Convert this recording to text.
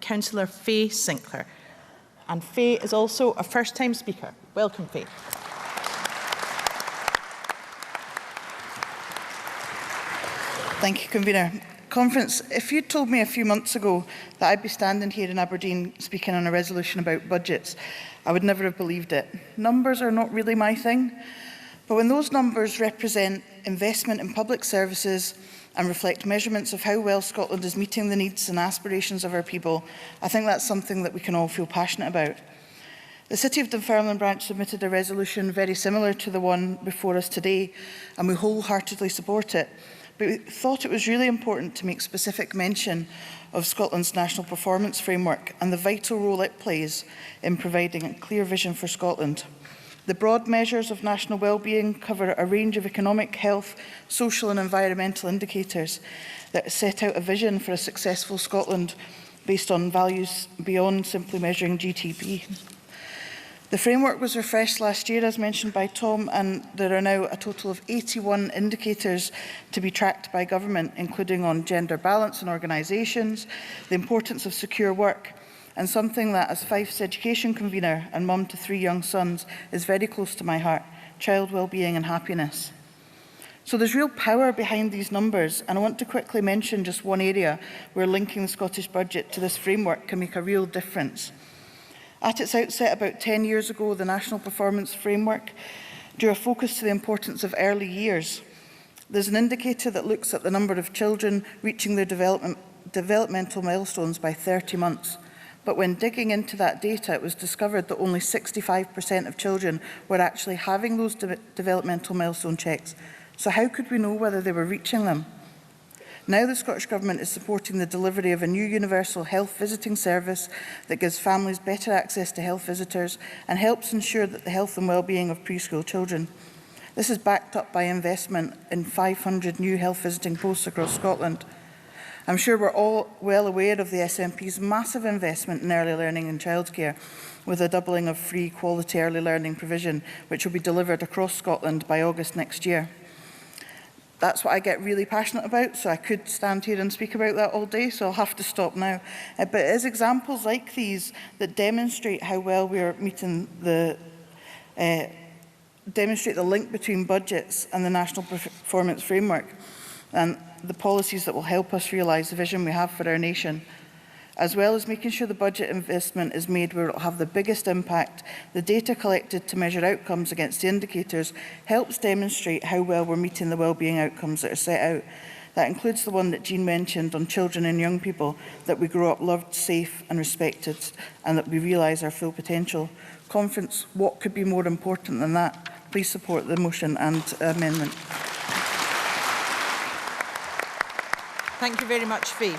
Councillor Fay Sinclair. And Fay is also a first-time speaker. Welcome, Fay. Thank you, Convener. Conference, if you'd told me a few months ago that I'd be standing here in Aberdeen speaking on a resolution about budgets, I would never have believed it. Numbers are not really my thing, but when those numbers represent investment in public services and reflect measurements of how well Scotland is meeting the needs and aspirations of our people, I think that's something that we can all feel passionate about. The City of Dunfermline branch submitted a resolution very similar to the one before us today, and we wholeheartedly support it. But we thought it was really important to make specific mention of Scotland's National Performance Framework and the vital role it plays in providing a clear vision for Scotland. The broad measures of national wellbeing cover a range of economic, health, social and environmental indicators that set out a vision for a successful Scotland based on values beyond simply measuring GDP. The framework was refreshed last year, as mentioned by Tom, and there are now a total of 81 indicators to be tracked by government, including on gender balance in organisations, the importance of secure work, and something that, as Fife's education convener and mum to 3 young sons, is very close to my heart: child wellbeing and happiness. So there's real power behind these numbers, and I want to quickly mention just one area where linking the Scottish budget to this framework can make a real difference. At its outset, about 10 years ago, the National Performance Framework drew a focus to the importance of early years. There's an indicator that looks at the number of children reaching their developmental milestones by 30 months. But when digging into that data, it was discovered that only 65% of children were actually having those developmental milestone checks. So how could we know whether they were reaching them? Now the Scottish Government is supporting the delivery of a new universal health visiting service that gives families better access to health visitors and helps ensure that the health and wellbeing of preschool children. This is backed up by investment in 500 new health visiting posts across Scotland. I'm sure we're all well aware of the SNP's massive investment in early learning and childcare, with a doubling of free quality early learning provision, which will be delivered across Scotland by August next year. That's what I get really passionate about, so I could stand here and speak about that all day, so I'll have to stop now. But it is examples like these that demonstrate how well we are meeting demonstrate the link between budgets and the National Performance Framework and the policies that will help us realise the vision we have for our nation. As well as making sure the budget investment is made where it will have the biggest impact, the data collected to measure outcomes against the indicators helps demonstrate how well we're meeting the wellbeing outcomes that are set out. That includes the one that Jean mentioned on children and young people, that we grow up loved, safe and respected, and that we realise our full potential. Conference, what could be more important than that? Please support the motion and amendment. Thank you very much, Fay.